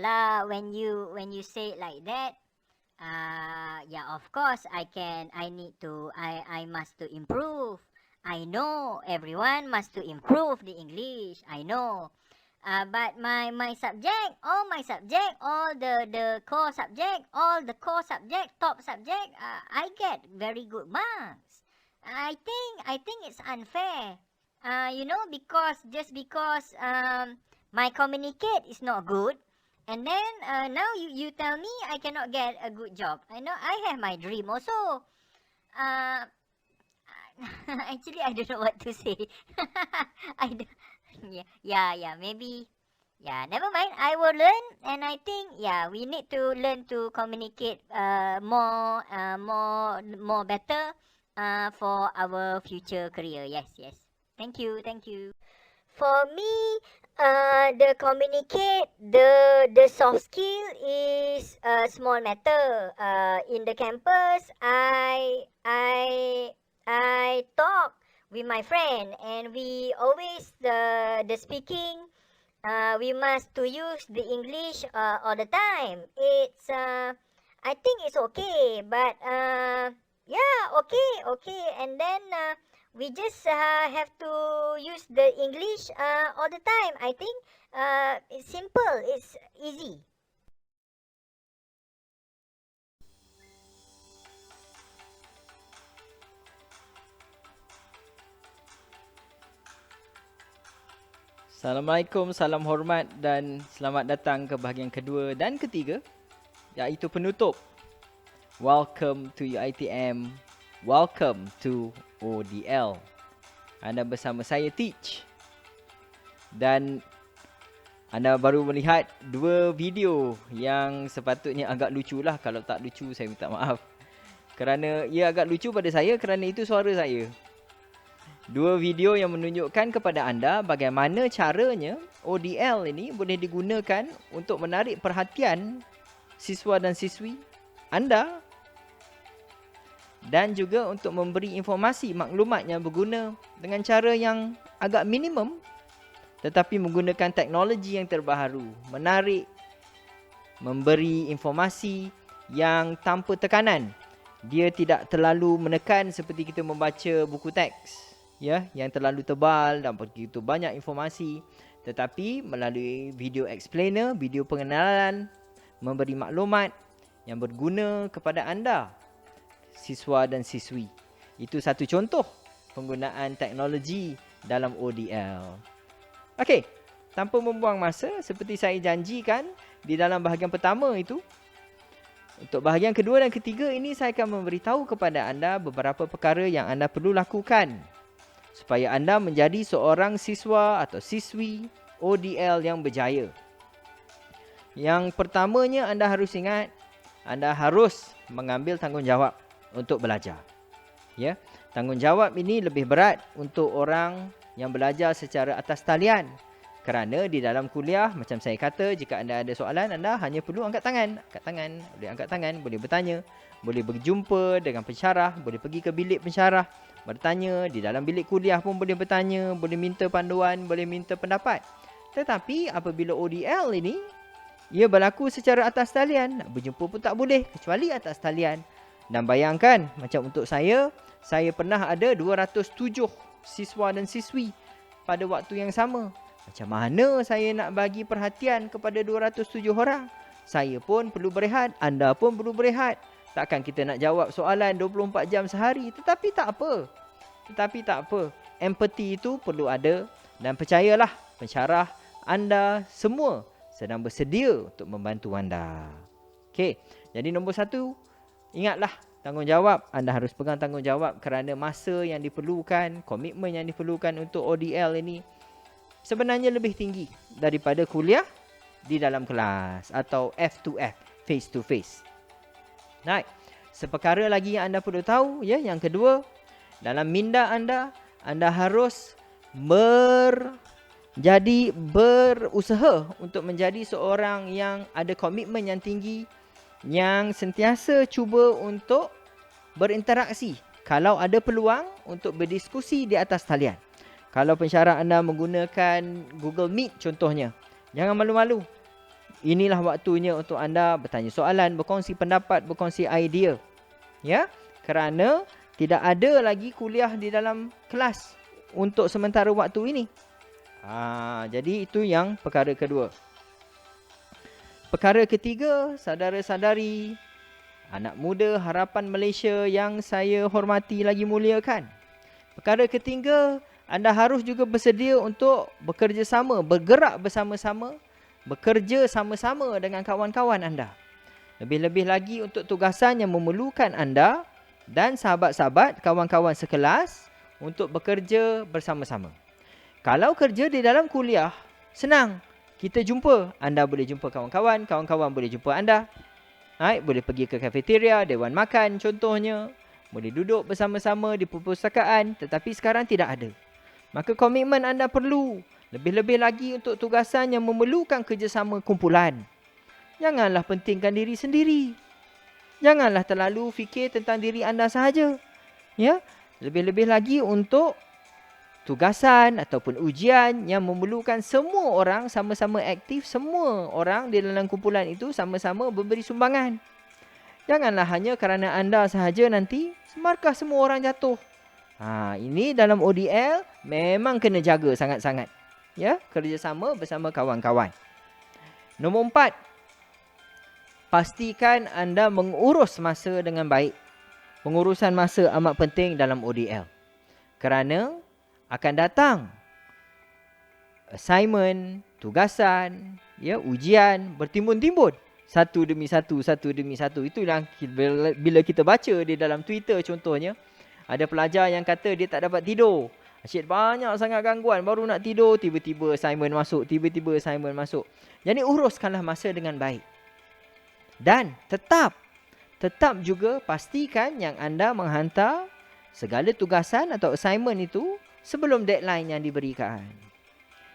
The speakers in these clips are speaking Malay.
lah when you say it like that. Yeah, of course I must to improve. I know everyone must to improve the English. I know. But my subject, all the core subject, top subject, I get very good marks. I think it's unfair. Because my communicate is not good, and then now you tell me I cannot get a good job. I know I have my dream also. Actually, I don't know what to say. I don't, maybe. Yeah, never mind. I will learn, and I think we need to learn to communicate more better for our future career. Yes. Thank you. For me, the communicate, the soft skill is a small matter. In the campus, I talk with my friend, and we always the speaking. We must to use the English all the time. It's I think it's okay, but okay, and then we just have to use the English all the time. I think it's simple, it's easy. Assalamualaikum, salam hormat dan selamat datang ke bahagian kedua dan ketiga, iaitu penutup. Welcome to UiTM, welcome to ODL. Anda bersama saya Teach. Dan anda baru melihat dua video yang sepatutnya agak lucu lah. Kalau tak lucu, saya minta maaf. Kerana ia agak lucu pada saya kerana itu suara saya. Dua video yang menunjukkan kepada anda bagaimana caranya ODL ini boleh digunakan untuk menarik perhatian siswa dan siswi anda, dan juga untuk memberi informasi maklumat yang berguna dengan cara yang agak minimum tetapi menggunakan teknologi yang terbaru, menarik, memberi informasi yang tanpa tekanan. Dia tidak terlalu menekan seperti kita membaca buku teks, yang terlalu tebal dan begitu banyak informasi, tetapi melalui video explainer, video pengenalan, memberi maklumat yang berguna kepada anda, siswa dan siswi. Itu satu contoh penggunaan teknologi dalam ODL. Okey, tanpa membuang masa, seperti saya janjikan di dalam bahagian pertama itu, untuk bahagian kedua dan ketiga ini saya akan memberitahu kepada anda beberapa perkara yang anda perlu lakukan supaya anda menjadi seorang siswa atau siswi ODL yang berjaya. Yang pertamanya anda harus ingat, anda harus mengambil tanggungjawab untuk belajar. Tanggungjawab ini lebih berat untuk orang yang belajar secara atas talian. Kerana di dalam kuliah, macam saya kata, jika anda ada soalan, anda hanya perlu angkat tangan, boleh bertanya, boleh berjumpa dengan pensyarah, boleh pergi ke bilik pensyarah, bertanya. Di dalam bilik kuliah pun boleh bertanya, boleh minta panduan, boleh minta pendapat. Tetapi apabila ODL ini, ia berlaku secara atas talian. Nak berjumpa pun tak boleh kecuali atas talian. Dan bayangkan, macam untuk saya pernah ada 207 siswa dan siswi pada waktu yang sama. Macam mana saya nak bagi perhatian kepada 207 orang? Saya pun perlu berehat, anda pun perlu berehat. Takkan kita nak jawab soalan 24 jam sehari. Tetapi tak apa. Empathy itu perlu ada. Dan percayalah, pensyarah anda semua sedang bersedia untuk membantu anda. Okey, jadi nombor satu, ingatlah tanggungjawab. Anda harus pegang tanggungjawab kerana masa yang diperlukan, komitmen yang diperlukan untuk ODL ini sebenarnya lebih tinggi daripada kuliah di dalam kelas atau F2F, face to face. Right. Seperkara lagi yang anda perlu tahu, yang kedua, dalam minda anda harus berusaha untuk menjadi seorang yang ada komitmen yang tinggi, yang sentiasa cuba untuk berinteraksi. Kalau ada peluang untuk berdiskusi di atas talian. Kalau pensyarah anda menggunakan Google Meet contohnya, jangan malu-malu. inilah waktunya untuk anda bertanya soalan, berkongsi pendapat, berkongsi idea. Ya, kerana tidak ada lagi kuliah di dalam kelas untuk sementara waktu ini. Jadi itu yang perkara kedua. Perkara ketiga, saudara-saudari, anak muda harapan Malaysia yang saya hormati lagi muliakan. Perkara ketiga, anda harus juga bersedia untuk bekerjasama, bergerak bersama-sama, bekerja sama-sama dengan kawan-kawan anda. Lebih-lebih lagi untuk tugasan yang memerlukan anda dan sahabat-sahabat, kawan-kawan sekelas untuk bekerja bersama-sama. Kalau kerja di dalam kuliah, senang. Kita jumpa. Anda boleh jumpa kawan-kawan, kawan-kawan boleh jumpa anda. Boleh pergi ke kafeteria, dewan makan contohnya. Boleh duduk bersama-sama di perpustakaan, tetapi sekarang tidak ada. Maka komitmen anda perlu. Lebih-lebih lagi untuk tugasan yang memerlukan kerjasama kumpulan. Janganlah pentingkan diri sendiri. Janganlah terlalu fikir tentang diri anda sahaja. Ya, lebih-lebih lagi untuk tugasan ataupun ujian yang memerlukan semua orang sama-sama aktif, semua orang di dalam kumpulan itu sama-sama memberi sumbangan. Janganlah hanya kerana anda sahaja nanti markah semua orang jatuh. Ini dalam ODL memang kena jaga sangat-sangat. Ya, kerjasama bersama kawan-kawan. Nombor 4, pastikan anda mengurus masa dengan baik. Pengurusan masa amat penting dalam ODL. Kerana akan datang assignment, tugasan, ya, ujian bertimbun-timbun. Satu demi satu, satu demi satu. Itulah bila kita baca di dalam Twitter contohnya, ada pelajar yang kata dia tak dapat tidur. Asyik banyak sangat gangguan, baru nak tidur, tiba-tiba assignment masuk, tiba-tiba assignment masuk. Jadi uruskanlah masa dengan baik. Dan tetap juga pastikan yang anda menghantar segala tugasan atau assignment itu sebelum deadline yang diberikan.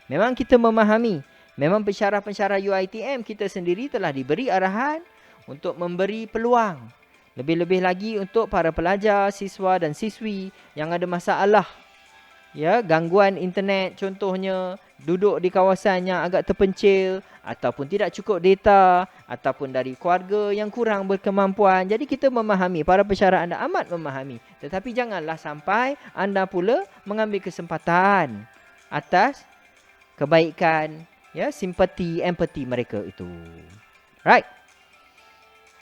Memang kita memahami, memang pensyarah-pensyarah UiTM kita sendiri telah diberi arahan untuk memberi peluang. Lebih-lebih lagi untuk para pelajar, siswa dan siswi yang ada masalah, ya, gangguan internet contohnya, duduk di kawasan yang agak terpencil ataupun tidak cukup data ataupun dari keluarga yang kurang berkemampuan. Jadi kita memahami, para pensyarah anda amat memahami. Tetapi janganlah sampai anda pula mengambil kesempatan atas kebaikan, ya, simpati, empati mereka itu. Right.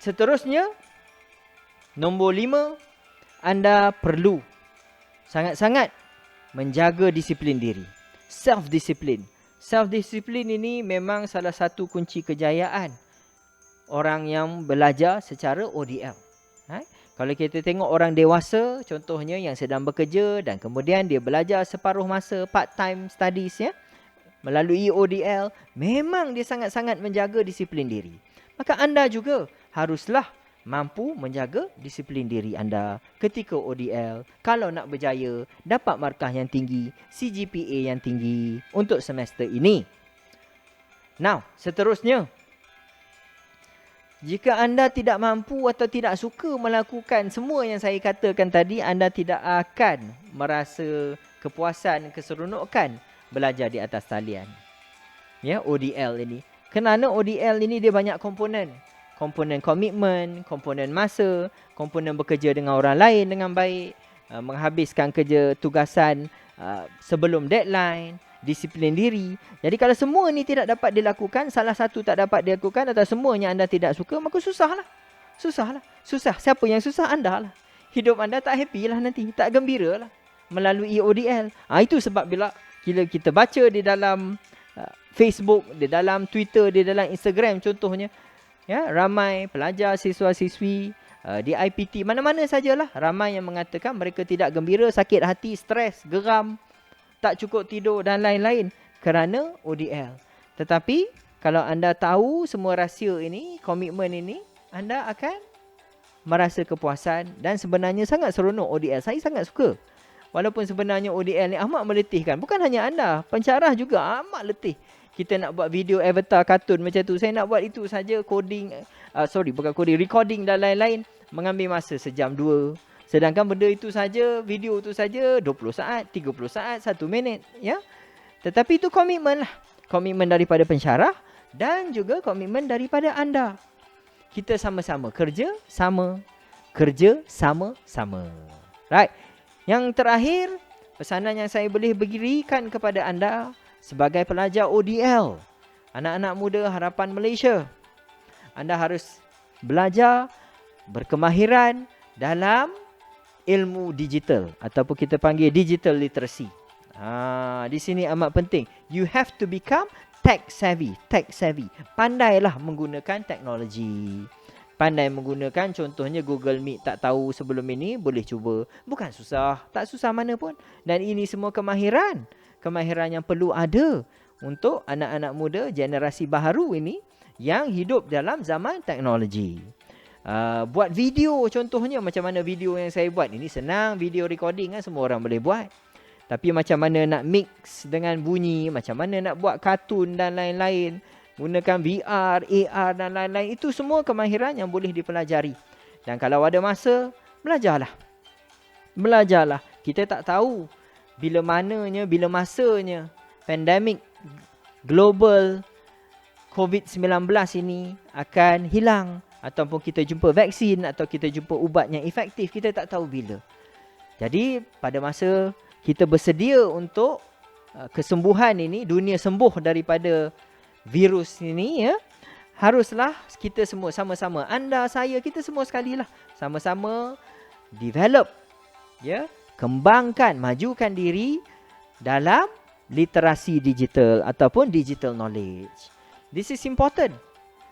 Seterusnya, nombor 5, anda perlu sangat-sangat menjaga disiplin diri. Self-discipline. Self-discipline ini memang salah satu kunci kejayaan orang yang belajar secara ODL. Kalau kita tengok orang dewasa, contohnya yang sedang bekerja dan kemudian dia belajar separuh masa, part-time studies, ya, melalui ODL, memang dia sangat-sangat menjaga disiplin diri. Maka anda juga haruslah mampu menjaga disiplin diri anda ketika ODL. Kalau nak berjaya, dapat markah yang tinggi, CGPA yang tinggi untuk semester ini. Now, seterusnya, jika anda tidak mampu atau tidak suka melakukan semua yang saya katakan tadi, anda tidak akan merasa kepuasan, keseronokan belajar di atas talian. Ya, ODL ini. Kerana ODL ini dia banyak komponen. Komponen komitmen, komponen masa, komponen bekerja dengan orang lain dengan baik, menghabiskan kerja tugasan sebelum deadline, disiplin diri. Jadi kalau semua ni tidak dapat dilakukan, salah satu tak dapat dilakukan atau semuanya anda tidak suka, maka susahlah. Susah. Siapa yang susah? Anda lah. Hidup anda tak happy lah nanti, tak gembira lah melalui ODL. Itu sebab bila kita baca di dalam Facebook, di dalam Twitter, di dalam Instagram contohnya, ya, ramai pelajar, siswa-siswi di IPT, mana-mana sajalah, ramai yang mengatakan mereka tidak gembira, sakit hati, stres, geram, tak cukup tidur dan lain-lain kerana ODL. Tetapi kalau anda tahu semua rahsia ini, komitmen ini, anda akan merasa kepuasan dan sebenarnya sangat seronok ODL. Saya sangat suka. Walaupun sebenarnya ODL ni amat meletihkan. Bukan hanya anda, pensyarah juga amat letih. Kita nak buat video avatar kartun macam tu. Saya nak buat itu saja, coding, recording dan lain-lain. Mengambil masa sejam 2. Sedangkan benda itu saja, video itu saja 20 saat, 30 saat, 1 minit. Ya? Tetapi itu komitmen lah. Komitmen daripada pensyarah dan juga komitmen daripada anda. Kita sama-sama kerja sama. Right. Yang terakhir, pesanan yang saya boleh berikan kepada anda sebagai pelajar ODL, anak-anak muda harapan Malaysia. Anda harus belajar berkemahiran dalam ilmu digital ataupun kita panggil digital literacy. Di sini amat penting. You have to become tech savvy. Pandailah menggunakan teknologi. Pandai menggunakan, contohnya Google Meet tak tahu sebelum ini, boleh cuba. Bukan susah, tak susah mana pun. Dan ini semua kemahiran yang perlu ada untuk anak-anak muda generasi baharu ini yang hidup dalam zaman teknologi. Buat video contohnya, macam mana video yang saya buat. Ini senang, video recording kan semua orang boleh buat. Tapi macam mana nak mix dengan bunyi, macam mana nak buat kartun dan lain-lain, gunakan VR, AR dan lain-lain, itu semua kemahiran yang boleh dipelajari. Dan kalau ada masa, belajarlah. Kita tak tahu bila masanya pandemik global COVID-19 ini akan hilang, ataupun kita jumpa vaksin atau kita jumpa ubat yang efektif. Kita tak tahu bila. Jadi pada masa kita bersedia untuk kesembuhan ini, dunia sembuh daripada virus ini, ya, haruslah kita semua sama-sama, anda, saya, kita semua sekali lah, sama-sama develop, ya, kembangkan, majukan diri dalam literasi digital ataupun digital knowledge. This is important,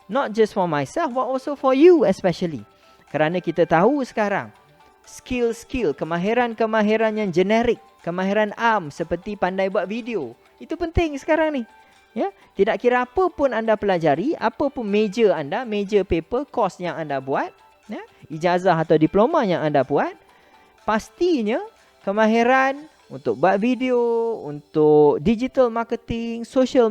not just for myself but also for you especially. Kerana kita tahu sekarang skill-skill, kemahiran-kemahiran yang generik, kemahiran seperti pandai buat video, itu penting sekarang ni. Ya, tidak kira apa pun anda pelajari, apa pun major anda, major paper, course yang anda buat, ya, ijazah atau diploma yang anda buat, pastinya kemahiran untuk buat video, untuk digital marketing, social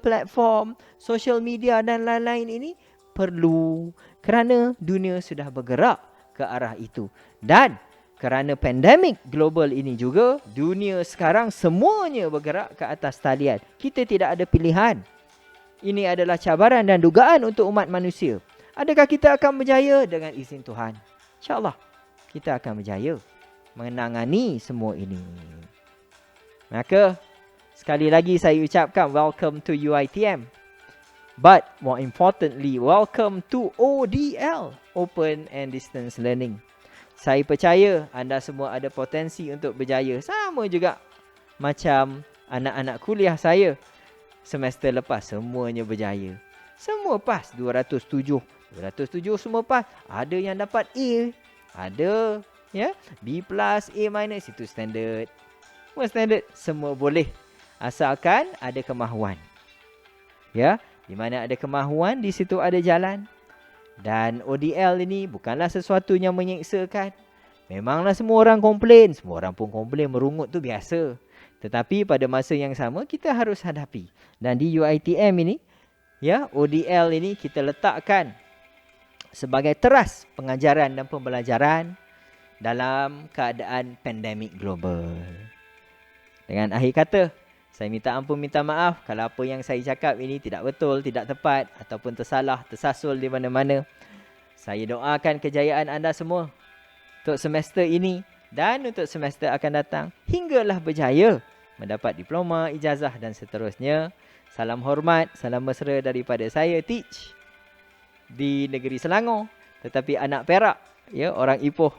platform, social media dan lain-lain ini perlu, kerana dunia sudah bergerak ke arah itu. Dan kerana pandemik global ini juga, dunia sekarang semuanya bergerak ke atas talian. Kita tidak ada pilihan. Ini adalah cabaran dan dugaan untuk umat manusia. Adakah kita akan berjaya? Dengan izin Tuhan, InsyaAllah kita akan berjaya menangani semua ini. Maka sekali lagi saya ucapkan welcome to UiTM. But more importantly, welcome to ODL, Open and Distance Learning. Saya percaya anda semua ada potensi untuk berjaya. Sama juga macam anak-anak kuliah saya semester lepas, semuanya berjaya. Semua pas, 207 semua pas. Ada yang dapat A, ada, ya, B+, A-, itu standard. Semua standard, semua boleh asalkan ada kemahuan. Ya, di mana ada kemahuan, di situ ada jalan. Dan ODL ini bukanlah sesuatu yang menyeksakan. Memanglah semua orang komplain. Semua orang pun komplain, merungut tu biasa. Tetapi pada masa yang sama kita harus hadapi. Dan di UiTM ini, ya, ODL ini kita letakkan sebagai teras pengajaran dan pembelajaran dalam keadaan pandemik global. Dengan akhir kata, saya minta ampun, minta maaf kalau apa yang saya cakap ini tidak betul, tidak tepat ataupun tersalah, tersasul di mana-mana. Saya doakan kejayaan anda semua untuk semester ini dan untuk semester akan datang, hinggalah berjaya mendapat diploma, ijazah dan seterusnya. Salam hormat, salam mesra daripada saya, Teach, di negeri Selangor, tetapi anak Perak, ya, orang Ipoh.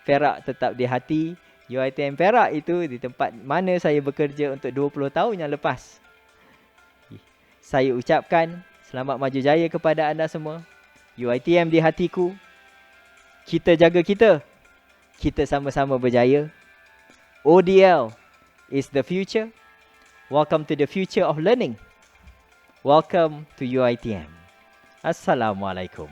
Perak tetap di hati. UiTM Perak itu di tempat mana saya bekerja untuk 20 tahun yang lepas. Saya ucapkan selamat maju jaya kepada anda semua. UiTM di hatiku. Kita jaga kita. Kita sama-sama berjaya. ODL is the future. Welcome to the future of learning. Welcome to UiTM. Assalamualaikum.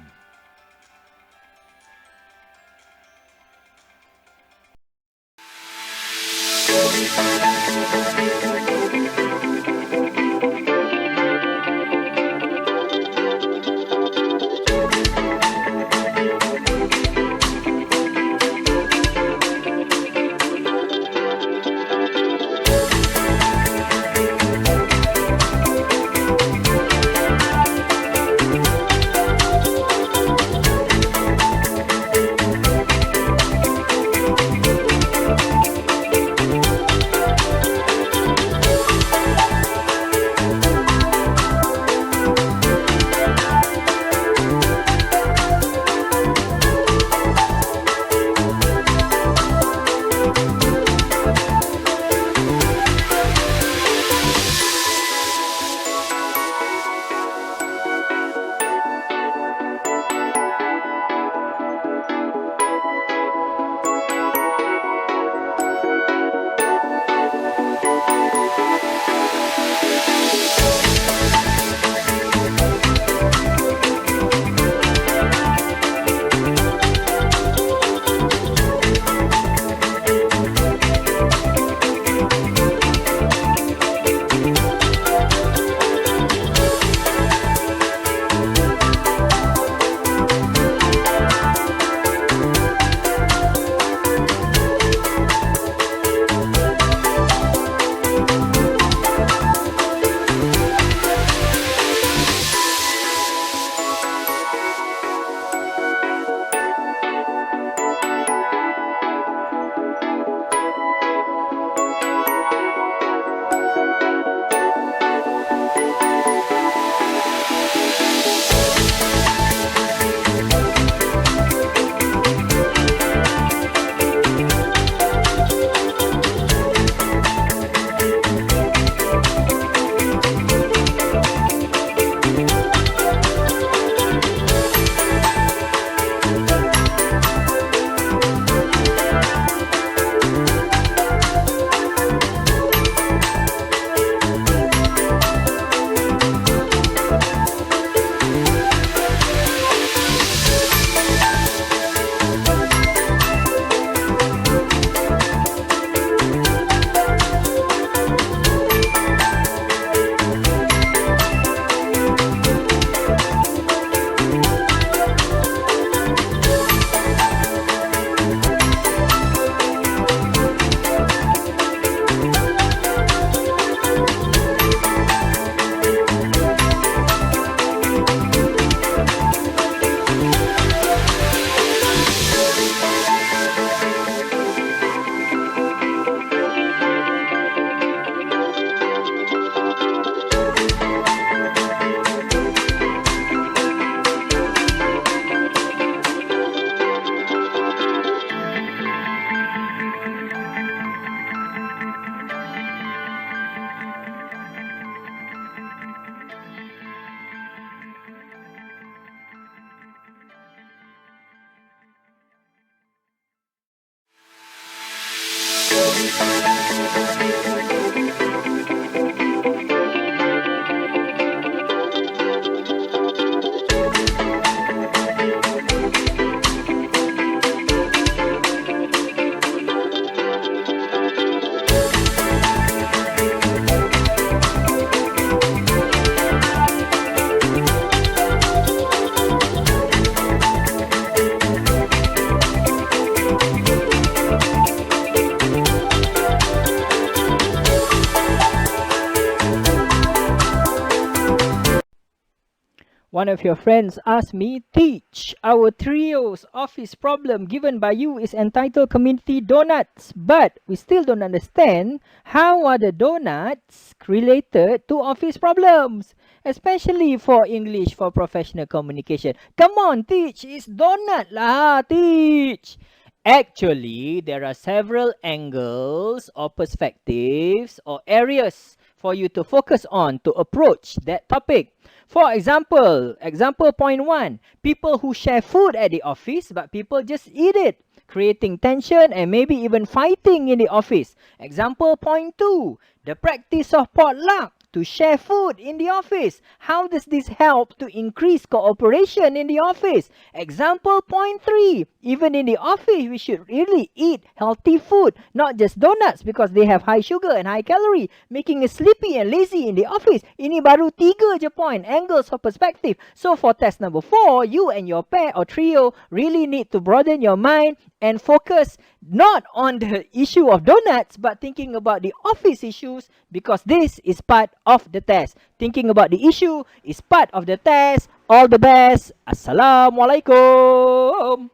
One of your friends asked me, teach, our trio's office problem given by you is entitled Community Donuts, but we still don't understand how are the donuts related to office problems, especially for English for professional communication. Come on, teach, it's donut lah, teach. Actually, there are several angles or perspectives or areas for you to focus on to approach that topic. For example point 1, people who share food at the office but people just eat it, creating tension and maybe even fighting in the office. Example point 2, the practice of potluck, to share food in the office. How does this help to increase cooperation in the office? Example point 3, even in the office, we should really eat healthy food, not just donuts because they have high sugar and high calorie, making us sleepy and lazy in the office. Ini baru 3 je point, angles of perspective. So for test number 4, you and your pair or trio really need to broaden your mind and focus not on the issue of donuts, but thinking about the office issues, because this is part of the test. Thinking about the issue is part of the test. All the best. Assalamualaikum.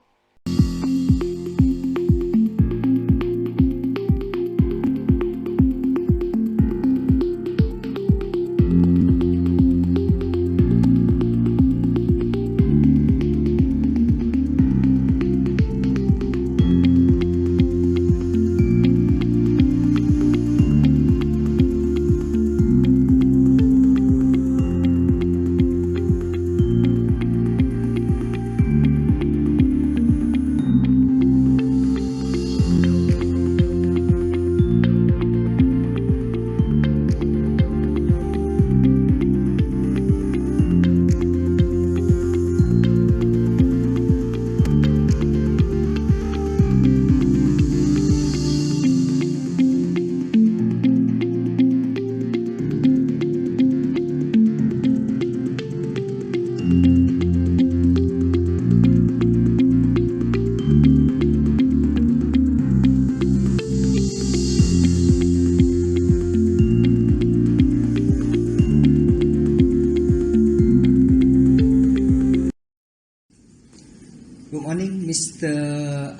Mr.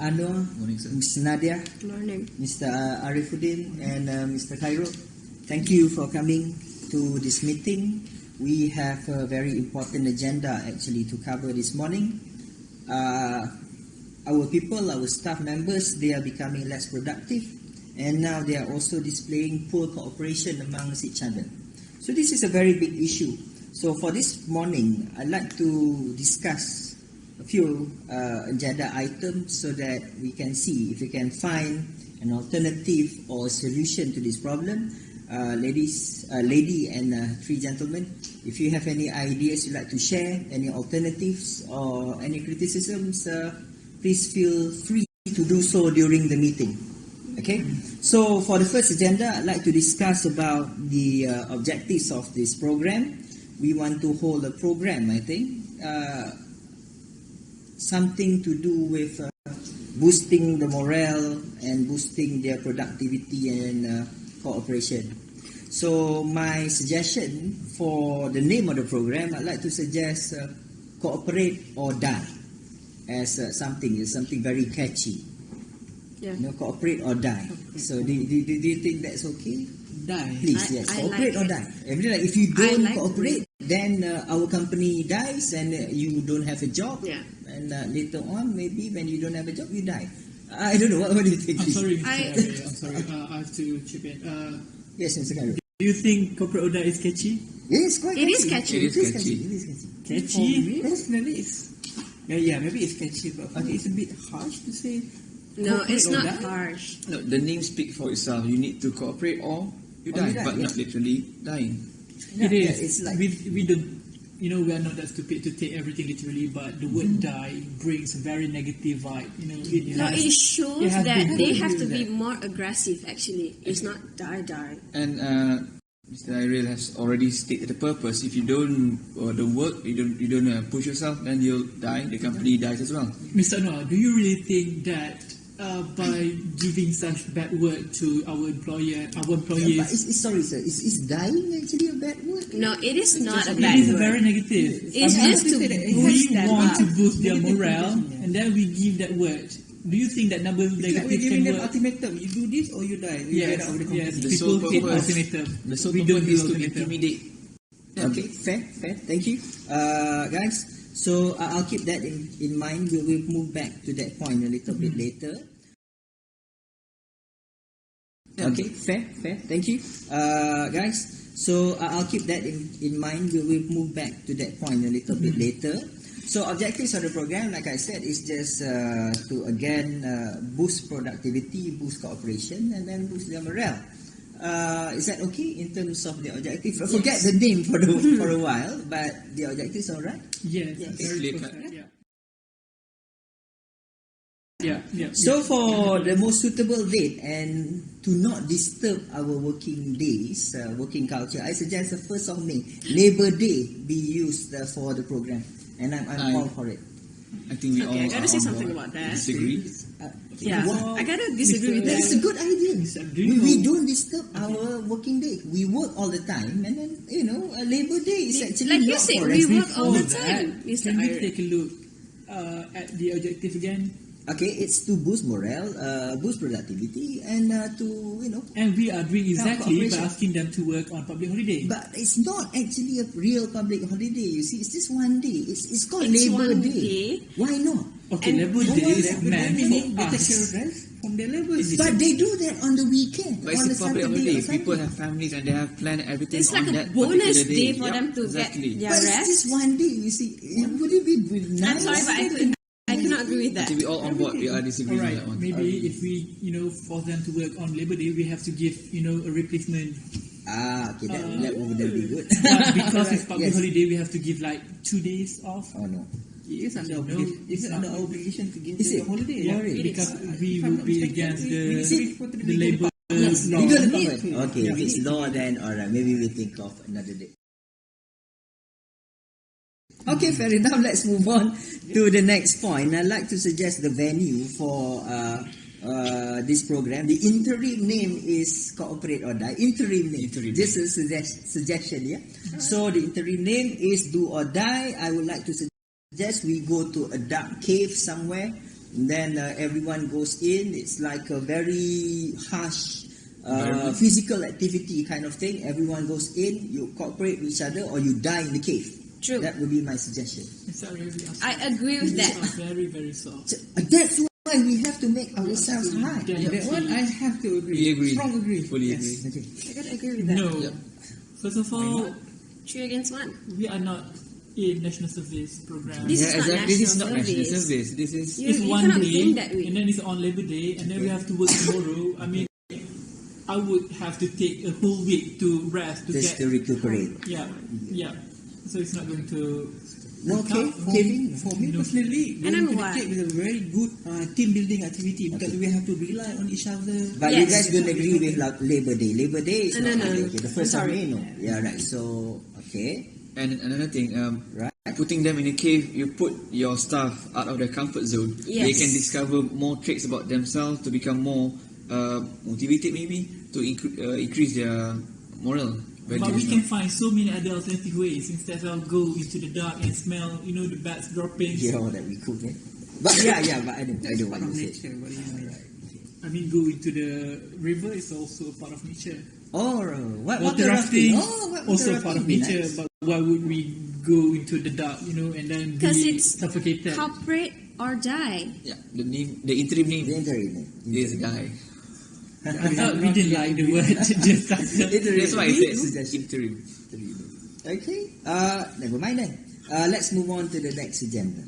Anwar, Morning, sir. Mr. Nadia, Morning. Mr. Arifuddin, and Mr. Cairo. Thank you for coming to this meeting. We have a very important agenda actually to cover this morning. Our people, our staff members, they are becoming less productive, and now they are also displaying poor cooperation amongst each other. So this is a very big issue. So for this morning, I'd like to discuss a few agenda items so that we can see if we can find an alternative or solution to this problem. Lady and 3 gentlemen, if you have any ideas you'd like to share, any alternatives or any criticisms, please feel free to do so during the meeting. Okay, so for the first agenda, I'd like to discuss about the objectives of this program. We want to hold a program, I think, something to do with boosting the morale and boosting their productivity and cooperation. So my suggestion for the name of the program, I'd like to suggest Cooperate or Die as something very catchy. Yeah. You know, cooperate or die. So do you think that's okay? Die. Please, yes. Cooperate or die. Like if you don't cooperate, then our company dies and you don't have a job. Yeah. And later on, maybe when you don't have a job, you die. I don't know. What do you think? I'm sorry, Mr. I'm sorry. I have to chip in. Yes, Mr. Cairo. Do you think corporate order is catchy? Yes, quite It catchy. is catchy. It is catchy. It is catchy. Catchy? Personally, it's maybe it's catchy, but for me it's a bit harsh to say No, it's not Cooperate or die? harsh. No, the name speaks for itself. You need to cooperate or you die, but not literally dying. It is. it's like- we don't. We are not that stupid to take everything literally, but the word "die" brings a very negative vibe. No, it shows it has that been they proven have to be that. more aggressive. Actually, it's not die. And Mr. Iril has already stated the purpose. If you don't the work, you don't push yourself, then you'll die. The company dies as well. Mr. Noah, do you really think that by giving such bad word to our employees, Sorry, sir. Is dying actually a bad word? No, it is not a it bad is word. very negative? It's just to We boost them want to up. boost their morale, and then we give that word. Do you think that number It's like negative we're giving can them work? ultimatum. You do this or you die. You get Yes, out of the company. yes. The People sole hate purpose- ultimatum. The sole We don't purpose do is to ultimatum. intimidate. Okay, fair. Thank you, guys. So I'll keep that in mind. We will move back to that point a little bit later. Okay, fair. Thank you, guys. So I'll keep that in mind. We will move back to that point a little bit later. So objectives of the program, like I said, is just to again boost productivity, boost cooperation, and then boost their morale. Is that okay in terms of the objective? Forget the name for a while, but the objectives all right. Yes, Yes. very Clear perfect. cut. Yeah. So for the most suitable date and to not disturb our working days, working culture, I suggest the 1st of May, Labor Day, be used for the program, and I'm all for it. I think we all Okay, I gotta are say on something board. about that. Disagree. Yeah, Wow. I gotta disagree with That is that. a good idea. Do you We know- don't disturb our working day. We work all the time, and then Labor Day is actually Like you not said, for we us. work all the Before time, that, Mr. Can we Iron. take a look at the objective again? Okay, it's to boost morale, boost productivity, and to And we are doing exactly by cooperation. asking them to work on public holiday. But it's not actually a real public holiday. You see, it's just one day. It's called It's Labor one Day. day. Why not? Okay, And Labor how Day was is that? meant Meaning for they take us. care of rest from their labors. But they do that on the weekend, But on it's a a public Saturday holiday. or Sunday. People have families and they have planned everything It's on like that a bonus particular day for Yup, them to exactly. get their But it's rest. just one day. You see, would it be nice? I'm sorry, but I cannot agree with I that. think we all on board. We are disagreeing Alright, on that one. maybe if we, force them to work on Labor Day, we have to give, a replacement. Okay, that would be good. But because it's public Yes. holiday, we have to give like 2 days off. Oh no. It is under No, obligation. It's it's under not. obligation to give Is them it? a holiday. Yeah, really? because If we I'm will not be mistaken, against we the need labor Yes, law. we're gonna Need cover. to. Okay, Yeah. if it's law, then alright, maybe we think of another day. Okay, fair enough. Let's move on to the next point. I'd like to suggest the venue for this program. The interim name is Cooperate or Die. Interim name. This is a suggestion, yeah? So the interim name is Do or Die. I would like to suggest we go to a dark cave somewhere. And then everyone goes in. It's like a very harsh physical activity kind of thing. Everyone goes in, you cooperate with each other, or you die in the cave. True. That would be my suggestion. I agree with that. Very, very soft. So, that's why we have to make ourselves high. That one I have to agree. We agree. Strong agree. Fully Yes. agree. Okay. I gotta agree with that. No. First of all, 3 against 1. we are not in national service program. This is not This is national not national service. service. This is You It's one cannot day, think that way. and then it's on Labor Day, and then we have to work tomorrow. I mean, I would have to take a whole week to rest to Just get. to recuperate. Yeah. So it's not going to. No cave, caving. For me personally, And I'm going to the why? cave is a very good team building activity because we have to rely on each other. But you Yes. guys don't agree with Labor Day. Labor Day is No, not no, no. okay. The first I'm of sorry. May, no. Yeah, right. So, okay. and another thing. Right. Putting them in a cave, you put your staff out of their comfort zone. Yes. They can discover more traits about themselves to become more motivated, maybe to increase their morale. But we can find so many other alternative ways instead of go into the dark and smell, the bats dropping. Yeah, that we could, eh? But but I know what Part of you nature. said. What do you mean? I mean, go into the river is also a part of nature. Oh, what Water rafting, Oh, also part of be nature. nice. But why would we go into the dark, and then Because be it's suffocated? Cooperate or die. Yeah, the interim name The interim. is guy. I thought we didn't like the word. Just That's why I said interim. Okay. Never mind then. Let's move on to the next agenda.